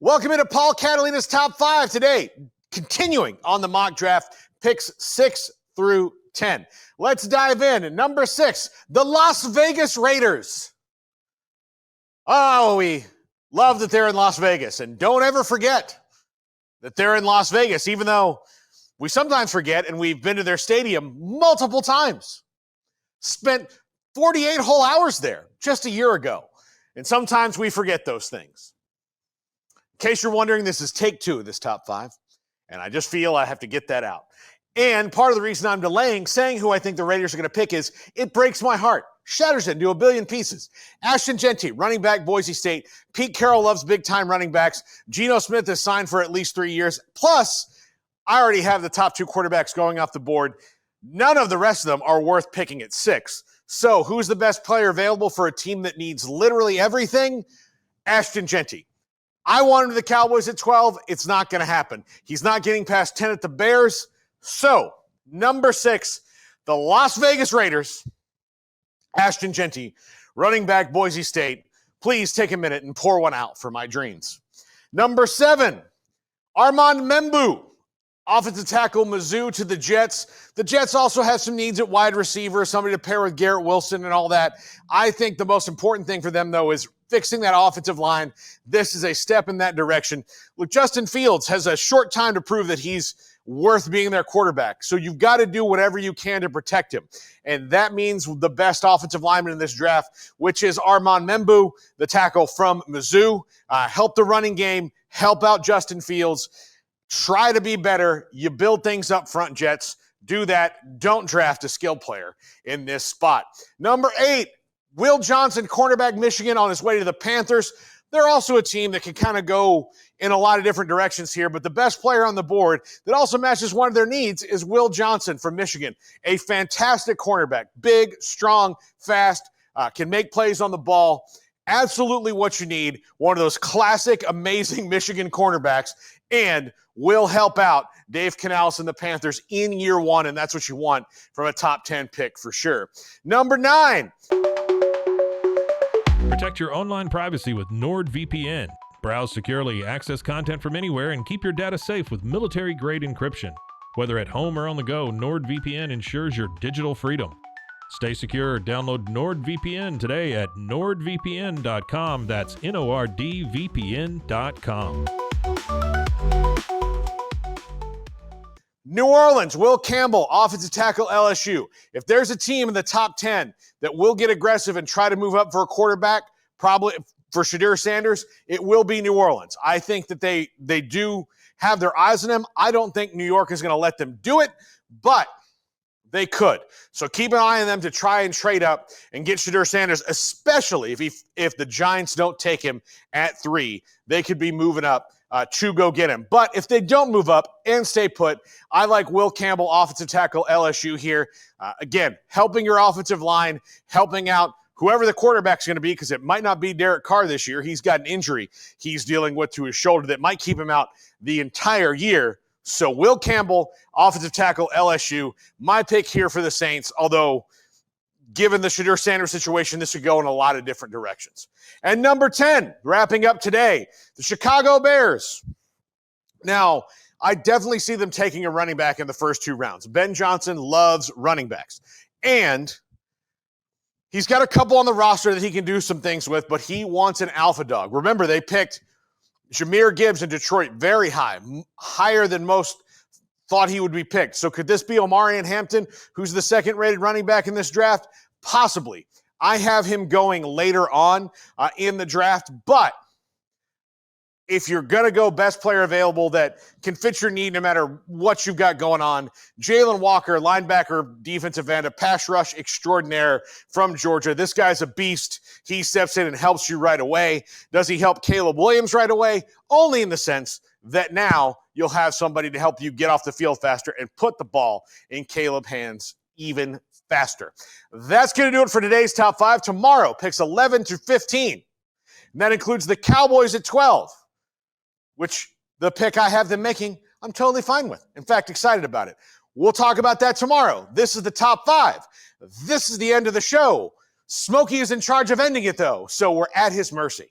Welcome into Paul Catalina's Top 5 today. Continuing on the mock draft, picks 6 through 10. Let's dive in. At number 6, the Las Vegas Raiders. Oh, we love that they're in Las Vegas. And don't ever forget that they're in Las Vegas, even though we sometimes forget, and we've been to their stadium multiple times. Spent 48 whole hours there just a year ago. And sometimes we forget those things. In case you're wondering, this is take 2 of this top 5, and I just feel I have to get that out. And part of the reason I'm delaying saying who I think the Raiders are going to pick is it breaks my heart. Shatters it into a billion pieces. Ashton Jeanty, running back, Boise State. Pete Carroll loves big-time running backs. Geno Smith is signed for at least 3 years. Plus, I already have the top 2 quarterbacks going off the board. None of the rest of them are worth picking at 6. So who's the best player available for a team that needs literally everything? Ashton Jeanty. I wanted the Cowboys at 12. It's not going to happen. He's not getting past 10 at the Bears. So, number 6, the Las Vegas Raiders, Ashton Jeanty, running back, Boise State. Please take a minute and pour one out for my dreams. Number 7, Armand Membou, offensive tackle, Mizzou to the Jets. The Jets also have some needs at wide receiver, somebody to pair with Garrett Wilson and all that. I think the most important thing for them, though, is fixing that offensive line. This is a step in that direction. Look, Justin Fields has a short time to prove that he's worth being their quarterback. So you've got to do whatever you can to protect him. And that means the best offensive lineman in this draft, which is Armand Membou, the tackle from Mizzou. Help the running game, help out Justin Fields. Try to be better. You build things up front, Jets. Do that. Don't draft a skill player in this spot. Number 8, Will Johnson, cornerback, Michigan, on his way to the Panthers. They're also a team that can kind of go in a lot of different directions here, but the best player on the board that also matches one of their needs is Will Johnson from Michigan, a fantastic cornerback, big, strong, fast, can make plays on the ball. Absolutely what you need, one of those classic, amazing Michigan cornerbacks, and will help out Dave Canales and the Panthers in year 1, and that's what you want from a top 10 pick for sure. Number 9. Protect your online privacy with Nord VPN. Browse securely, access content from anywhere, and keep your data safe with military-grade encryption. Whether at home or on the go, Nord VPN ensures your digital freedom. Stay secure. Download NordVPN today at nordvpn.com. That's NORDVPN.com. New Orleans, Will Campbell, offensive tackle, LSU. If there's a team in the top 10 that will get aggressive and try to move up for a quarterback, probably for Shadir Sanders, it will be New Orleans. I think that they do have their eyes on him. I don't think New York is going to let them do it, but they could. So keep an eye on them to try and trade up and get Shadir Sanders, especially if the Giants don't take him at 3. They could be moving up to go get him. But if they don't move up and stay put, I like Will Campbell, offensive tackle, LSU here. Again, helping your offensive line, helping out whoever the quarterback's going to be, because it might not be Derek Carr this year. He's got an injury he's dealing with to his shoulder that might keep him out the entire year. So Will Campbell, offensive tackle, LSU, my pick here for the Saints, although given the Shadir Sanders situation, this could go in a lot of different directions. And number 10, wrapping up today, the Chicago Bears. Now, I definitely see them taking a running back in the first 2 rounds. Ben Johnson loves running backs. And he's got a couple on the roster that he can do some things with, but he wants an alpha dog. Remember, they picked Jahmyr Gibbs in Detroit very high, higher than most thought he would be picked. So could this be Omarion Hampton, who's the second-rated running back in this draft? Possibly. I have him going later on in the draft, but if you're going to go best player available that can fit your need no matter what you've got going on, Jalen Walker, linebacker, defensive end, a pass rush extraordinaire from Georgia. This guy's a beast. He steps in and helps you right away. Does he help Caleb Williams right away? Only in the sense that now you'll have somebody to help you get off the field faster and put the ball in Caleb's hands even faster. That's going to do it for today's top 5. Tomorrow, picks 11 to 15. And that includes the Cowboys at 12, which the pick I have them making, I'm totally fine with. In fact, excited about it. We'll talk about that tomorrow. This is the top 5. This is the end of the show. Smokey is in charge of ending it, though, so we're at his mercy.